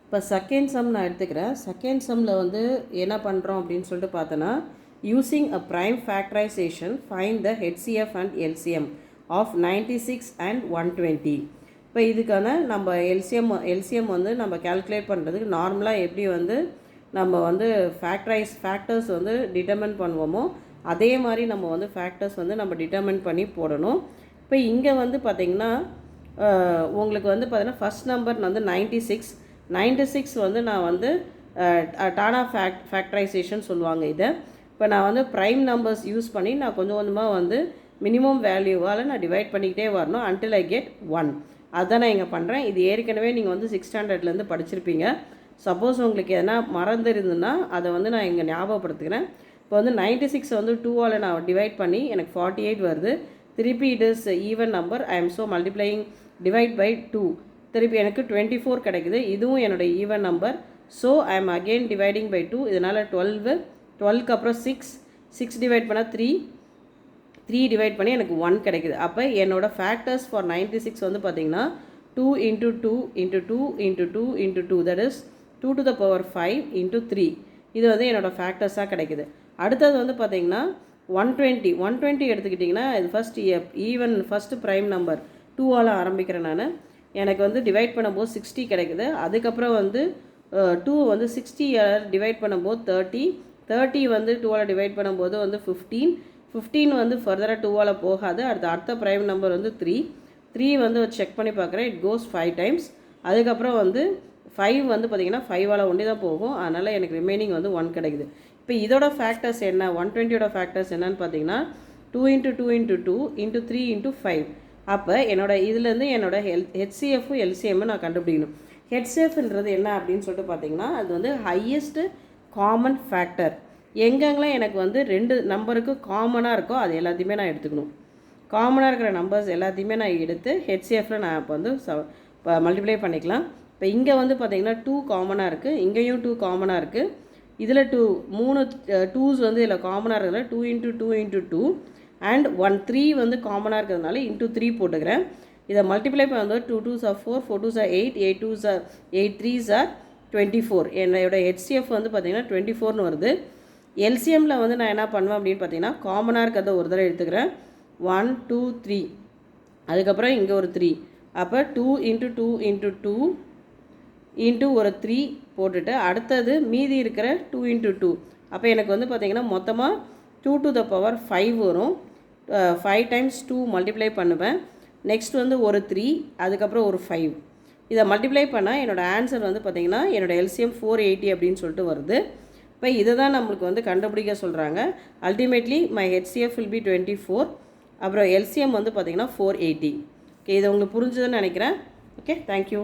இப்போ second sum நான் எடுத்துக்கிறேன். செகண்ட் சம்மில் வந்து என்ன பண்ணுறோம் அப்படின்னு சொல்லிட்டு பார்த்தோன்னா, using a prime factorisation find the HCF and LCM of 96 and 120. இப்போ இதுக்கான நம்ம எல்சிஎம் வந்து நம்ம கால்குலேட் பண்ணுறதுக்கு நார்மலாக எப்படி வந்து நம்ம வந்து ஃபேக்டர்ஸ் வந்து டிட்டர்மின் பண்ணுவோமோ அதே மாதிரி நம்ம வந்து ஃபேக்டர்ஸ் வந்து நம்ம டிட்டர்மின் பண்ணி போடணும். இப்போ இங்கே வந்து பார்த்திங்கன்னா உங்களுக்கு வந்து பார்த்திங்கன்னா ஃபஸ்ட் நம்பர் வந்து 96 வந்து நான் வந்து டானா ஃபேக்டரைசேஷன் சொல்லுவாங்க இதை. இப்போ நான் வந்து ப்ரைம் நம்பர்ஸ் யூஸ் பண்ணி நான் கொஞ்சம் கொஞ்சமாக வந்து மினிமம் வேல்யூவால் நான் டிவைட் பண்ணிக்கிட்டே வரணும் until I get 1. அதுதான் நான் இங்கே பண்ணுறேன். இது ஏற்கனவே நீங்கள் வந்து 6th ஸ்டாண்டர்ட்லேருந்து படிச்சிருப்பீங்க. சப்போஸ் உங்களுக்கு எதனா மறந்துருந்துன்னா அதை வந்து நான் இங்கே ஞாபகப்படுத்துக்கிறேன். இப்போ வந்து 96 வந்து 2ஆல் நான் டிவைட் பண்ணி எனக்கு 48 வருது. திருப்பி it is even number. I am so multiplying divide by 2. திருப்பி எனக்கு 24 கிடைக்குது. இதுவும் என்னோடய even number. So I am again dividing by 2. இதனால் 12க்கு அப்புறம் 6 டிவைட் பண்ணால் 3 டிவைட் பண்ணி எனக்கு 1 கிடைக்குது. அப்போ என்னோடய ஃபேக்டர்ஸ் ஃபார் 96 வந்து பார்த்திங்கன்னா 2 into 2 into 2 into 2 into 2, that is 2 to the power 5 into 3. இது வந்து என்னோடய ஃபேக்டர்ஸாக கிடைக்குது. அடுத்தது வந்து பார்த்திங்கன்னா 120 எடுத்துக்கிட்டிங்கன்னா இது ஃபஸ்ட்டு ப்ரைம் நம்பர் 2ஆல் ஆரம்பிக்கிறேன் நான். எனக்கு வந்து டிவைட் பண்ணும்போது 60 கிடைக்குது. அதுக்கப்புறம் வந்து 2 வந்து 60 டிவைட் பண்ணும்போது 30 வந்து 2ஆல் டிவைட் பண்ணும்போது வந்து 15 வந்து ஃபர்தராக 2ஆல் போகாது. அடுத்த ப்ரைம் நம்பர் வந்து 3 வந்து செக் பண்ணி பார்க்குறேன். It goes 5 times. அதுக்கப்புறம் வந்து 5 வந்து பார்த்திங்கன்னா 5ஆல் ஒண்டி தான் போகும். அதனால் எனக்கு ரிமைனிங் வந்து 1 கிடைக்குது. இப்போ இதோட ஃபேக்டர்ஸ் என்ன, 120யோட ஃபேக்டர்ஸ் என்னன்னு பார்த்தீங்கன்னா 2 into 2 into 2 into 3 into 5. அப்போ இதுலேருந்து ஹெச்சிஎஃப்பும் எல்சிஎம்மும் நான் கண்டுபிடிக்கணும். ஹெச்சிஎஃப்ன்றது என்ன அப்படின்னு சொல்லிட்டு பார்த்தீங்கன்னா அது வந்து ஹையஸ்ட்டு காமன் ஃபேக்டர். எங்கெங்கெல்லாம் எனக்கு வந்து 2 நம்பருக்கு காமனாக இருக்கோ அது எல்லாத்தையுமே நான் எடுத்துக்கணும். காமனாக இருக்கிற நம்பர்ஸ் எல்லாத்தையுமே நான் எடுத்து ஹெச்சிஎஃப்பில் நான் இப்போ வந்து மல்டிப்ளை பண்ணிக்கலாம். இப்போ இங்கே வந்து பார்த்திங்கன்னா 2 காமனாக இருக்குது, இங்கேயும் 2 காமனாக இருக்குது. இதில் 3 2s வந்து இதில் காமனாக இருக்கிறதுனால 2 into 2 into 2 அண்ட் 3 வந்து காமனாக இருக்கிறதுனால into 3 போட்டுக்கிறேன். இதை மல்டிப்ளை பண்ணும்போது 2 2s are 4, 4 2s are 8, 8 3s are 24. என்னோட ஹெச்சிஎஃப் வந்து பார்த்திங்கன்னா 24ன்னு வருது. எல்சிஎம்மில் வந்து நான் என்ன பண்ணுவேன் அப்படின்னு பார்த்தீங்கன்னா காமனாக இருக்கிறத ஒரு தடவை எடுத்துக்கிறேன். 1 2 3, அதுக்கப்புறம் இங்கே ஒரு 3. அப்போ 2 into 2 into 2 into ஒரு 3 போட்டுட்டு அடுத்தது மீதி இருக்கிற 2 into 2. அப்போ எனக்கு வந்து பார்த்திங்கன்னா மொத்தமாக 2 to the power 5 வரும். 5 times 2 மல்டிப்ளை பண்ணுவேன். நெக்ஸ்ட் வந்து ஒரு 3, அதுக்கப்புறம் ஒரு 5. இதை மல்டிப்ளை பண்ணால் என்னோடய ஆன்சர் வந்து பார்த்திங்கன்னா என்னோடய எல்சிஎம் 480 அப்படின்னு சொல்லிட்டு வருது. இப்போ இதை தான் நம்மளுக்கு வந்து கண்டுபிடிக்க சொல்கிறாங்க. Ultimately my HCF will be 24. அப்புறம் எல்சிஎம் வந்து பார்த்திங்கன்னா 480. ஓகே, இதை உங்களுக்கு புரிஞ்சுதுன்னு நினைக்கிறேன். Okay, thank you.